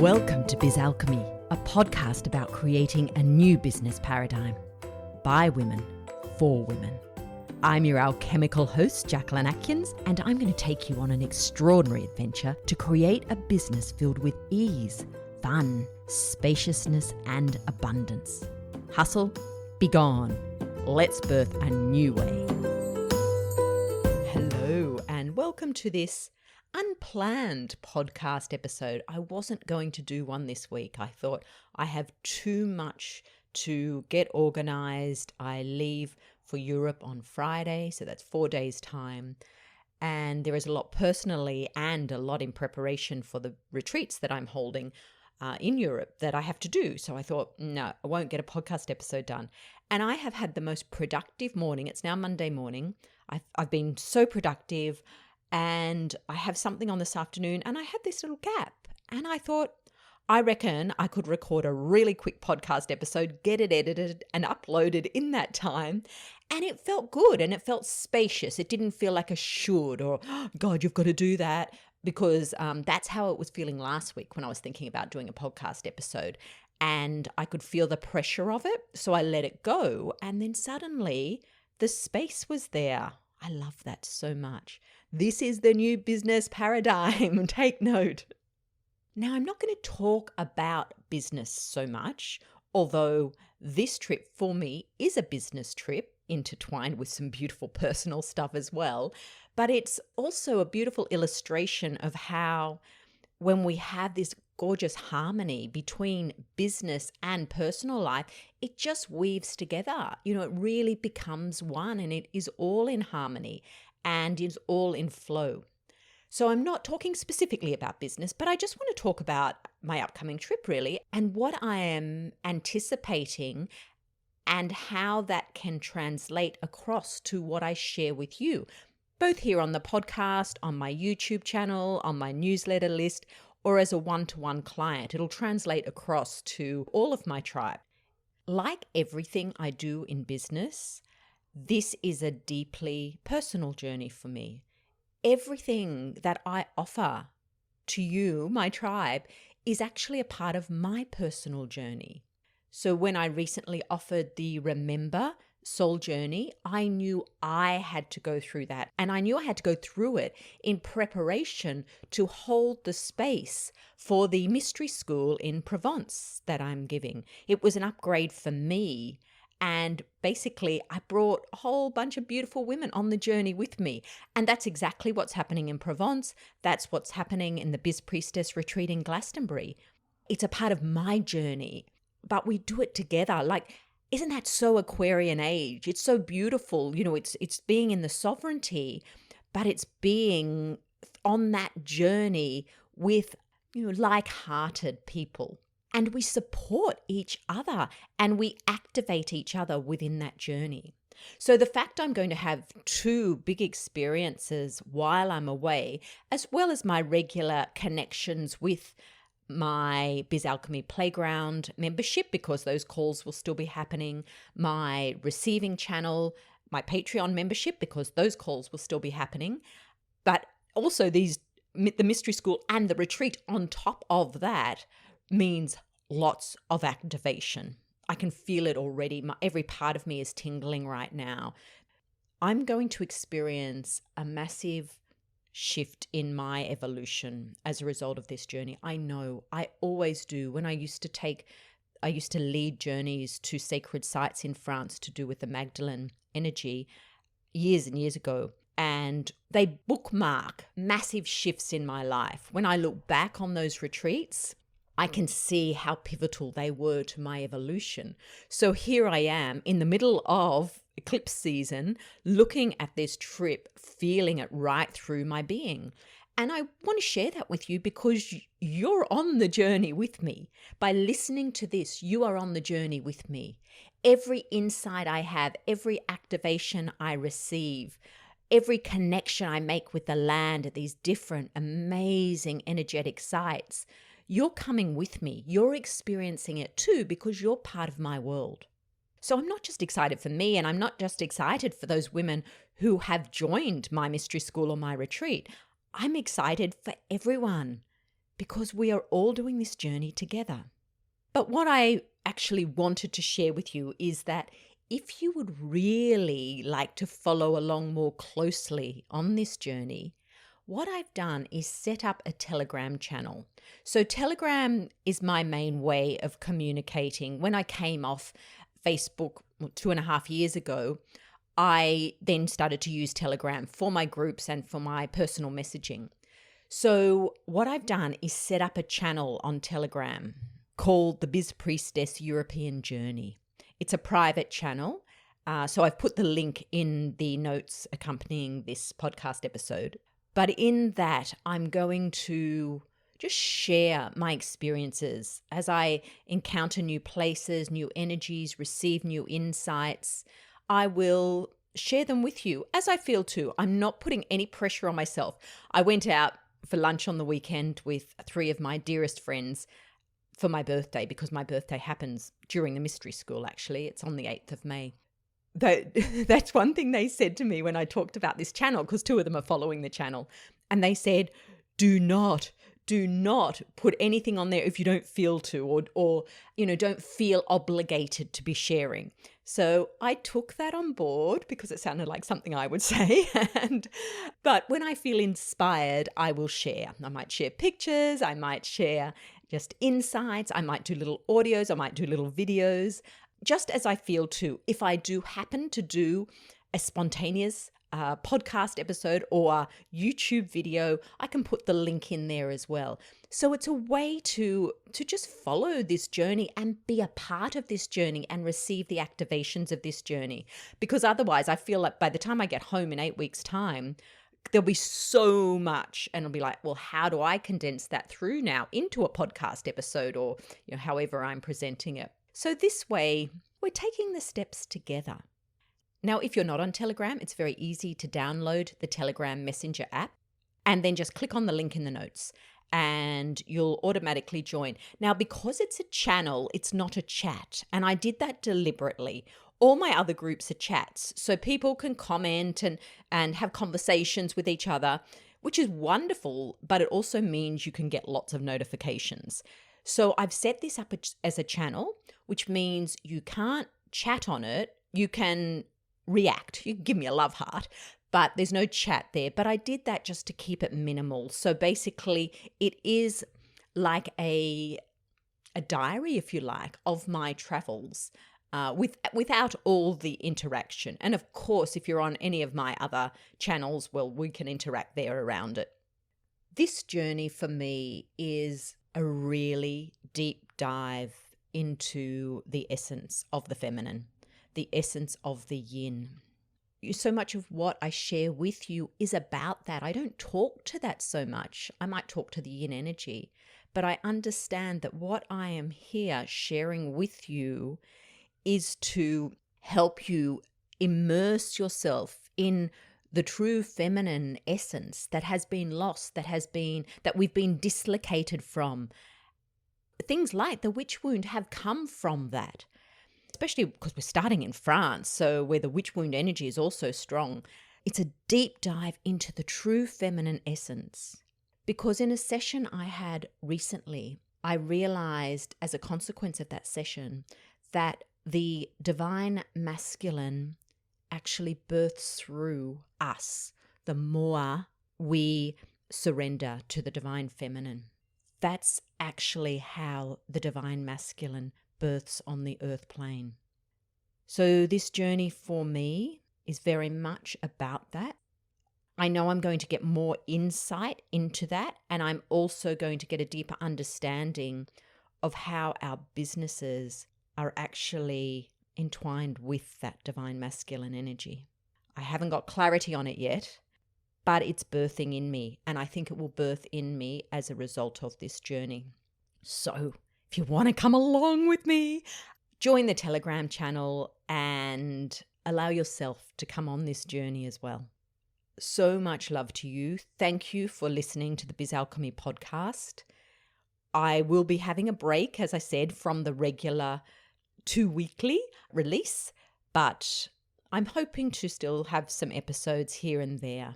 Welcome to Biz Alchemy, a podcast about creating a new business paradigm by women, for women. I'm your alchemical host, Jacquelyn, and I'm going to take you on an extraordinary adventure to create a business filled with ease, fun, spaciousness, and abundance. Hustle, be gone. Let's birth a new way. Hello, and welcome to this unplanned podcast episode. I wasn't going to do one this week. I thought I have too much to get organized. I leave for Europe on Friday, so that's 4 days' time. And there is a lot personally and a lot in preparation for the retreats that I'm holding in Europe that I have to do. So I thought, no, I won't get a podcast episode done. And I have had the most productive morning. It's now Monday morning. I've been so productive. And I have something on this afternoon, and I had this little gap. And I thought, I reckon I could record a really quick podcast episode, get it edited and uploaded in that time. And it felt good and it felt spacious. It didn't feel like a should or, oh, God, you've got to do that. Because that's how it was feeling last week when I was thinking about doing a podcast episode. And I could feel the pressure of it. So I let it go. And then suddenly the space was there. I love that so much. This is the new business paradigm. Take note. Now, I'm not going to talk about business so much, although this trip for me is a business trip intertwined with some beautiful personal stuff as well. But it's also a beautiful illustration of how when we have this gorgeous harmony between business and personal life, it just weaves together. You know, it really becomes one and it is all in harmony and is all in flow. So I'm not talking specifically about business, but I just want to talk about my upcoming trip really and what I am anticipating and how that can translate across to what I share with you, both here on the podcast, on my YouTube channel, on my newsletter list, or as a one-to-one client. It'll translate across to all of my tribe. Like everything I do in business, this is a deeply personal journey for me. Everything that I offer to you, my tribe, is actually a part of my personal journey. So when I recently offered the Remember Soul Journey, I knew I had to go through that. And I knew I had to go through it in preparation to hold the space for the mystery school in Provence that I'm giving. It was an upgrade for me. And basically, I brought a whole bunch of beautiful women on the journey with me. And that's exactly what's happening in Provence. That's what's happening in the Biz Priestess retreat in Glastonbury. It's a part of my journey, but we do it together. Like, isn't that so Aquarian age? It's so beautiful. You know, it's being in the sovereignty, but it's being on that journey with, you know, like-hearted people. And we support each other and we activate each other within that journey. So the fact I'm going to have 2 big experiences while I'm away, as well as my regular connections with my Biz Alchemy Playground membership, because those calls will still be happening, my receiving channel, my Patreon membership, because those calls will still be happening, but also the mystery school and the retreat on top of that means lots of activation. I can feel it already. Every part of me is tingling right now. I'm going to experience a massive shift in my evolution as a result of this journey. I know, I always do. When I used to lead journeys to sacred sites in France to do with the Magdalene energy years and years ago. And they bookmark massive shifts in my life. When I look back on those retreats, I can see how pivotal they were to my evolution. So here I am in the middle of eclipse season, looking at this trip, feeling it right through my being. And I want to share that with you because you're on the journey with me. By listening to this, you are on the journey with me. Every insight I have, every activation I receive, every connection I make with the land at these different amazing energetic sites, you're coming with me. You're experiencing it too because you're part of my world. So I'm not just excited for me, and I'm not just excited for those women who have joined my mystery school or my retreat. I'm excited for everyone because we are all doing this journey together. But what I actually wanted to share with you is that if you would really like to follow along more closely on this journey, what I've done is set up a Telegram channel. So Telegram is my main way of communicating. When I came off Facebook 2.5 years ago, I then started to use Telegram for my groups and for my personal messaging. So what I've done is set up a channel on Telegram called the Biz Priestess European Journey. It's a private channel. So I've put the link in the notes accompanying this podcast episode. But in that, I'm going to just share my experiences as I encounter new places, new energies, receive new insights. I will share them with you as I feel to. I'm not putting any pressure on myself. I went out for lunch on the weekend with 3 of my dearest friends for my birthday, because my birthday happens during the mystery school, actually. It's on the 8th of May. That's one thing they said to me when I talked about this channel, because 2 of them are following the channel. And they said, do not put anything on there if you don't feel to, or don't feel obligated to be sharing. So I took that on board because it sounded like something I would say. But when I feel inspired, I will share. I might share pictures. I might share just insights. I might do little audios. I might do little videos, just as I feel to. If I do happen to do a spontaneous podcast episode or a YouTube video, I can put the link in there as well. So it's a way to just follow this journey and be a part of this journey and receive the activations of this journey. Because otherwise, I feel like by the time I get home in 8 weeks' time, there'll be so much, and I'll be like, well, how do I condense that through now into a podcast episode, or however I'm presenting it? So this way, we're taking the steps together. Now, if you're not on Telegram, it's very easy to download the Telegram Messenger app and then just click on the link in the notes and you'll automatically join. Now, because it's a channel, it's not a chat. And I did that deliberately. All my other groups are chats, so people can comment and have conversations with each other, which is wonderful, but it also means you can get lots of notifications. So I've set this up as a channel, which means you can't chat on it. You can react. You can give me a love heart, but there's no chat there. But I did that just to keep it minimal. So basically, it is like a diary, if you like, of my travels. Without all the interaction. And of course, if you're on any of my other channels, well, we can interact there around it. This journey for me is a really deep dive into the essence of the feminine, the essence of the yin. So much of what I share with you is about that. I don't talk to that so much. I might talk to the yin energy, but I understand that what I am here sharing with you is to help you immerse yourself in the true feminine essence that has been lost, that we've been dislocated from. Things like the witch wound have come from that, especially because we're starting in France, so where the witch wound energy is also strong. It's a deep dive into the true feminine essence. Because in a session I had recently, I realized as a consequence of that session that the divine masculine actually births through us the more we surrender to the divine feminine. That's actually how the divine masculine births on the earth plane. So this journey for me is very much about that. I know I'm going to get more insight into that, and I'm also going to get a deeper understanding of how our businesses are actually entwined with that divine masculine energy. I haven't got clarity on it yet, but it's birthing in me, and I think it will birth in me as a result of this journey. So if you want to come along with me, join the Telegram channel and allow yourself to come on this journey as well. So much love to you. Thank you for listening to the Biz Alchemy podcast. I will be having a break, as I said, from the regular 2-weekly release, but I'm hoping to still have some episodes here and there.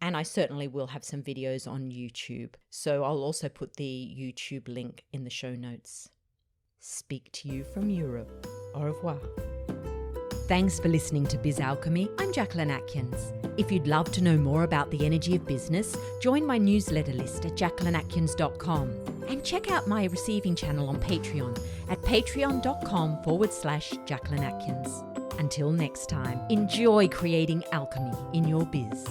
And I certainly will have some videos on YouTube. So I'll also put the YouTube link in the show notes. Speak to you from Europe. Au revoir. Thanks for listening to Biz Alchemy. I'm Jacquelyn Atkins. If you'd love to know more about the energy of business, join my newsletter list at jacquelynatkins.com and check out my receiving channel on Patreon at patreon.com/Jacquelyn Atkins. Until next time, enjoy creating alchemy in your biz.